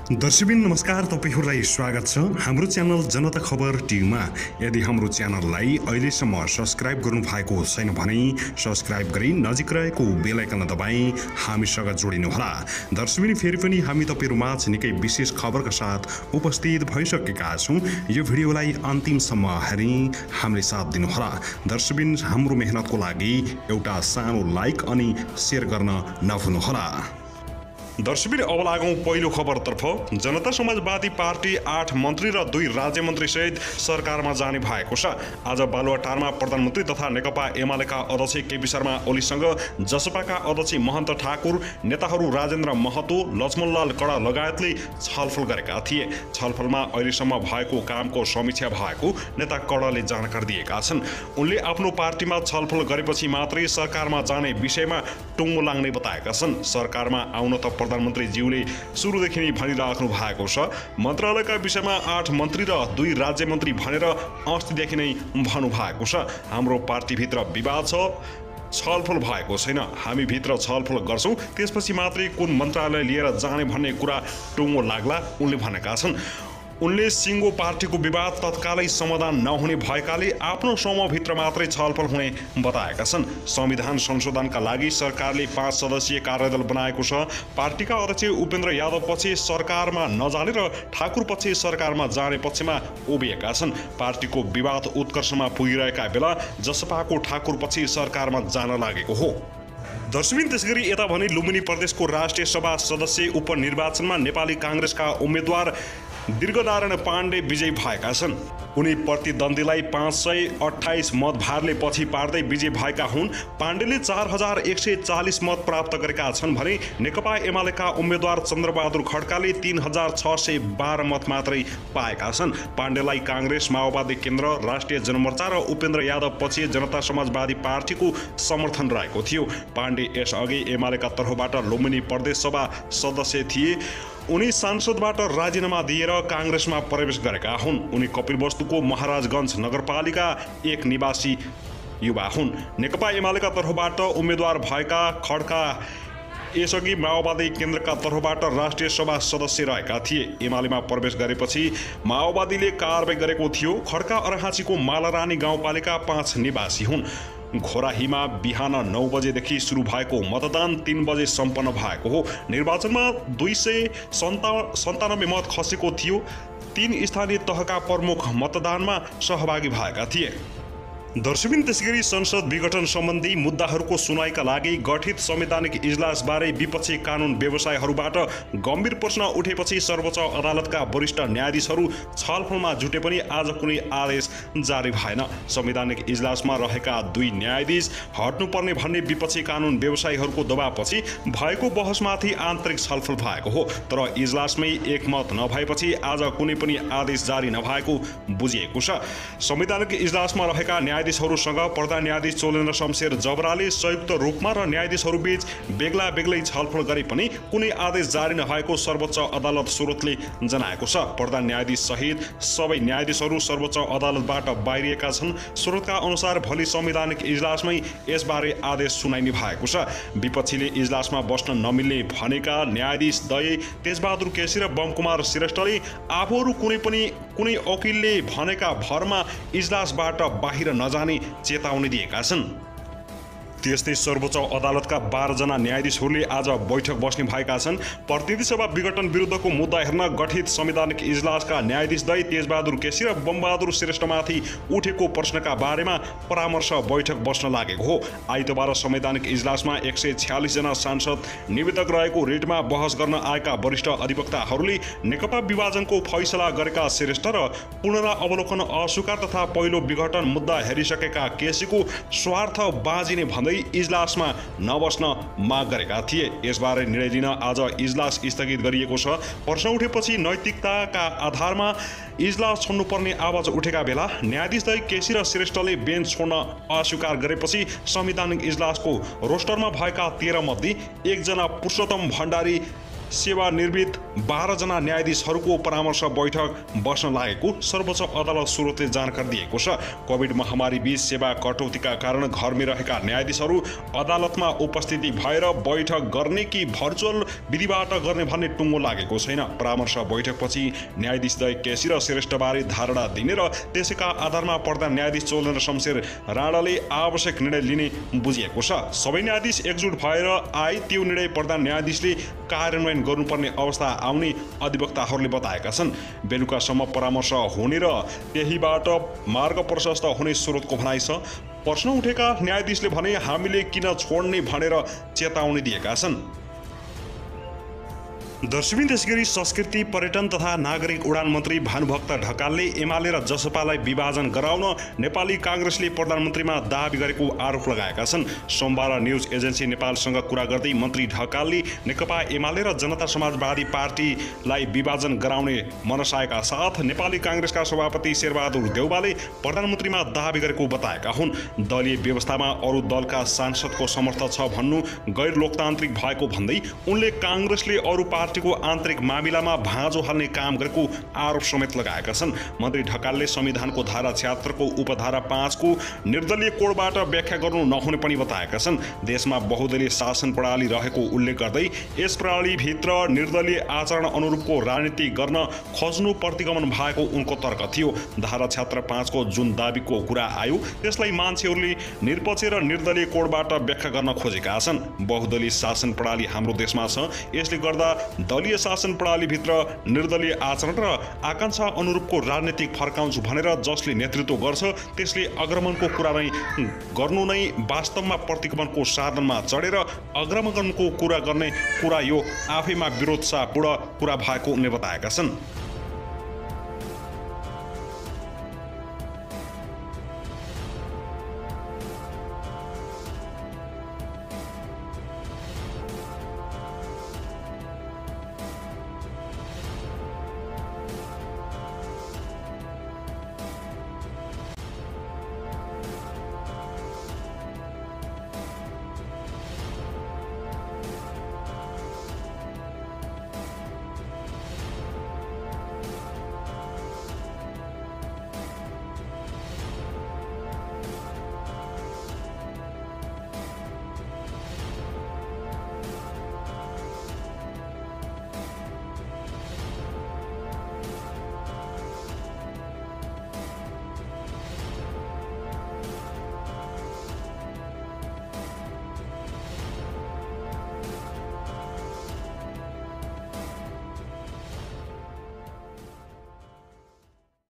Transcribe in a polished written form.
दर्शकबिन नमस्कार, तपाईहरुलाई स्वागत छ हाम्रो च्यानल जनता खबर टिभीमा। यदि हाम्रो च्यानललाई अहिलेसम्म सब्स्क्राइब गर्नु भएको छैन भने सब्स्क्राइब गरी नजिक रहेको बेल आइकन दबाई हामीसँग जोडिनु होला। दर्शकबिन फेरि पनि हामी तपाईहरुमाझ निकै विशेष खबरका साथ उपस्थित भइसकेका छौं। यो भिडियोलाई अन्तिमसम्म हेरी हामीले साथ दिनु होला। दर्शकबिन हाम्रो मेहनतको लागि एउटा सानो लाइक अनि शेयर गर्न नभुल्नु होला। दर्शकबिन अब लागौं पहिलो खबरतर्फ। जनता समाजवादी पार्टी 8 मन्त्री र 2 राज्य मन्त्री सहित सरकारमा जाने भएको छ। आज बालुवाटारमा प्रधानमन्त्री तथा नेकपा एमालेका अध्यक्ष केपी शर्मा ओलीसँग जसपाका अध्यक्ष महन्त ठाकुर, नेताहरू राजेन्द्र महतो, लक्ष्मणलाल कडा लगायतले छलफल गरेका थिए। छलफलमा अहिलेसम्म भएको कामको समीक्षा भएको नेता कडाले जानकारी दिएका छन्। उनले आफ्नो पार्टीमा छलफल गरेपछि मात्रै सरकारमा जाने विषयमा टुङ्गो लाग्ने बताएका छन्। सरकारमा आउन त प्रधानमन्त्रीज्यूले सुरुदेखि नै भनिराख्नु भएको छ। मन्त्रालयका विषयमा 8 मन्त्री र 2 राज्य मन्त्री भनेर अस्तिदेखि नै भन्नु भएको छ। हाम्रो पार्टीभित्र विवाद छ, छलफल भएको छैन। हामी भित्र छलफल गर्छौं, त्यसपछि मात्रै कुन मन्त्रालय लिएर जाने भन्ने कुरा टुङ्गो लाग्ला, उनले भनेका छन्। उनले सिङ्गो पार्टीको विवाद तत्कालै समाधान नहुने भएकाले आफ्नो समूहभित्र मात्रै छलफल हुने बताएका छन्। संविधान संशोधनका लागि सरकारले 5 सदस्यीय कार्यदल बनाएको छ। पार्टीका अध्यक्ष उपेन्द्र यादव पछि सरकारमा नजाने र ठाकुर पछि सरकारमा जाने पक्षमा उभिएका छन्। पार्टीको विवाद उत्कर्षमा पुगिरहेका बेला जसपाको ठाकुर पछि सरकारमा जान लागेको हो। दर्शकबिन त्यसगरी यता भने लुम्बिनी प्रदेशको राष्ट्रिय सभा सदस्य उपनिर्वाचनमा नेपाली कांग्रेसका उम्मेद्वार दीर्घनारायण पाण्डे विजयी भएका छन्। उनी प्रतिद्वन्द्वीलाई 528 मतभारले पछि पार्दै विजयी भएका हुन्। पाण्डेले 4140 मत प्राप्त गरेका छन् भने नेकपा एमालेका उम्मेद्वार चन्द्रबहादुर खड्काले 3612 मत मात्रै पाएका छन्। पाण्डेलाई कांग्रेस, माओवादी केन्द्र, राष्ट्रिय जनमोर्चा र उपेन्द्र यादव पछि जनता समाजवादी पार्टीको समर्थन रहेको थियो। पाण्डे यसअघि एमालेका तर्फबाट लुम्बिनी प्रदेश सभा सदस्य थिए। उनी सांसदबाट राजीनामा दिएर कांग्रेसमा प्रवेश गरेका हुन्। उनी कपिलवस्तुको महाराजगञ्ज नगरपालिका 1 निवासी युवा हुन्। नेकपा एमालेका तर्फबाट उम्मेद्वार भएका खड्का यसअघि माओवादी केन्द्रका तर्फबाट राष्ट्रिय सभा सदस्य रहेका थिए। एमालेमा प्रवेश गरेपछि माओवादीले कारबाही गरेको थियो। खड्का अरहाँचीको मालारानी गाउँपालिका 5 निवासी हुन्। घोराहीमा बिहान 9 बजेदेखि सुरु भएको मतदान 3 बजे सम्पन्न भएको हो। निर्वाचनमा 297 मत खसेको थियो। 3 स्थानीय तहका प्रमुख मतदानमा सहभागी भएका थिए। दर्शकबिन त्यसगरी संसद विघटन सम्बन्धी मुद्दाहरूको सुनवाईका लागि गठित संवैधानिक इजलासबारे विपक्षी कानुन व्यवसायीहरूबाट गम्भीर प्रश्न उठेपछि सर्वोच्च अदालतका वरिष्ठ न्यायाधीशहरू छलफलमा जुटे पनि आज कुनै आदेश जारी भएन। संवैधानिक इजलासमा रहेका 2 न्यायाधीश हट्नुपर्ने भन्ने विपक्षी कानुन व्यवसायीहरूको दबावपछि भएको बहसमाथि आन्तरिक छलफल भएको हो। तर इजलासमै एकमत नभएपछि आज कुनै पनि आदेश जारी नभएको बुझिएको छ। संवैधानिक इजलासमा रहेका न्यायाधीशहरूसँग प्रधान न्यायाधीश चोलेन्द्र शमशेर जबराले संयुक्त रूपमा र न्यायाधीशहरूबीच बेग्ला बेग्लै छलफल गरे पनि कुनै आदेश जारी नभएको सर्वोच्च अदालत स्रोतले जनाएको छ। प्रधान न्यायाधीश सहित सबै न्यायाधीशहरू सर्वोच्च अदालतबाट बाहिरिएका छन्। स्रोतका अनुसार भोलि संवैधानिक इजलासमै यसबारे आदेश सुनाइने भएको छ। विपक्षीले इजलासमा बस्न नमिल्ने भनेका न्यायाधीश दय तेजबहादुर केसी र बमकुमार श्रेष्ठले आफूहरू कुनै वकिलले भनेका भरमा इजलासबाट बाहिर नजाने चेतावनी दिएका छन्। त्यस्तै सर्वोच्च अदालतका 12 जना न्यायाधीशहरूले आज बैठक बस्ने भएका छन्। प्रतिनिधि सभा विघटन विरुद्धको मुद्दा हेर्न गठित संवैधानिक इजलासका न्यायाधीश दय तेजबहादुर केसी र बमबहादुर श्रेष्ठमाथि उठेको प्रश्नका बारेमा परामर्श बैठक बस्न लागेको हो। आइतबार संवैधानिक इजलासमा 146 जना सांसद निवेदक रहेको रिटमा बहस गर्न आएका वरिष्ठ अधिवक्ताहरूले नेकपा विभाजनको फैसला गरेका श्रेष्ठ र पुनरावलोकन अस्वीकार तथा पहिलो विघटन मुद्दा हेरिसकेका केसीको स्वार्थ बाजिने भन्दै इजलासमा नबस्न माग गरेका थिए। यसबारे निर्णय लिन आज इजलास स्थगित गरिएको छ। प्रश्न उठेपछि नैतिकताका आधारमा इजलास छोड्नुपर्ने आवाज उठेका बेला न्यायाधीश दय केसी र श्रेष्ठले बेन्च छोड्न अस्वीकार गरेपछि संवैधानिक इजलासको रोस्टरमा भएका 13 मध्ये 1 जना पुरुषोत्तम भण्डारी सेवानिवृत्त 12 जना न्यायाधीशहरूको परामर्श बैठक बस्न लागेको सर्वोच्च अदालत स्रोतले जानकारी दिएको छ। कोभिड महामारी बीच सेवा कटौतीका कारण घरमै रहेका न्यायाधीशहरू अदालतमा उपस्थिति भएर बैठक गर्ने कि भर्चुअल विधिबाट गर्ने भन्ने टुङ्गो लागेको छैन। परामर्श बैठकपछि न्यायाधीश दय केसी र श्रेष्ठबारे धारणा दिने र त्यसैका आधारमा प्रधान न्यायाधीश चोलेन्द्र शमशेर राणाले आवश्यक निर्णय लिने बुझिएको छ। सबै न्यायाधीश एकजुट भएर आए त्यो निर्णय प्रधान न्यायाधीशले कार्यान्वयन गर्नुपर्ने अवस्था आउने अधिवक्ताहरूले बताएका छन्। बेलुकासम्म परामर्श हुने र त्यहीबाट मार्ग प्रशस्त हुने स्रोतको भनाइ छ। प्रश्न उठेका न्यायाधीशले भने हामीले किन छोड्ने भनेर चेतावनी दिएका छन्। दर्शमी त्यसगरी संस्कृति पर्यटन तथा नागरिक उडान मन्त्री भानुभक्त ढकालले एमाले र जसपालाई विभाजन गराउन नेपाली काङ्ग्रेसले प्रधानमन्त्रीमा दाबी गरेको आरोप लगाएका छन्। सोमबार न्युज एजेन्सी नेपालसँग कुरा गर्दै मन्त्री ढकालले नेकपा एमाले र जनता समाजवादी पार्टीलाई विभाजन गराउने मनसायका साथ नेपाली काङ्ग्रेसका सभापति शेरबहादुर देउवाले प्रधानमन्त्रीमा दाबी गरेको बताएका हुन्। दलीय व्यवस्थामा अरू दलका सांसदको समर्थन छ भन्नु गैर लोकतान्त्रिक भएको भन्दै उनले काङ्ग्रेसले अरू पार्टीको आन्तरिक मामिलामा भाँजो हाल्ने काम गरेको आरोप समेत लगाएका छन्। मन्त्री ढकालले संविधानको धारा 76 को उपधारा 5 को निर्दलीय कोडबाट व्याख्या गर्नु नहुने पनि बताएका छन्। देशमा बहुदलीय शासन प्रणाली रहेको उल्लेख गर्दै यस प्रणालीभित्र निर्दलीय आचरण अनुरूपको राजनीति गर्न खोज्नु प्रतिगमन भएको उनको तर्क थियो। धारा 76(5) को जुन दाबीको कुरा आयो त्यसलाई मान्छेहरूले निरपक्ष र निर्दलीय कोडबाट व्याख्या गर्न खोजेका छन्। बहुदलीय शासन प्रणाली हाम्रो देशमा छ, यसले गर्दा दलीय शासन प्रणालीभित्र निर्दलीय आचरण र आकांक्षा अनुरूपको राजनीतिक फर्काउँछु भनेर जसले नेतृत्व गर्छ त्यसले अग्रमनको कुरा नै गर्नु नै वास्तवमा प्रतिगमनको साधनमा चढेर अग्रमनको कुरा गर्ने कुरा यो आफैमा विरोधतापूर्ण कुरा भएको उनले बताएका छन्।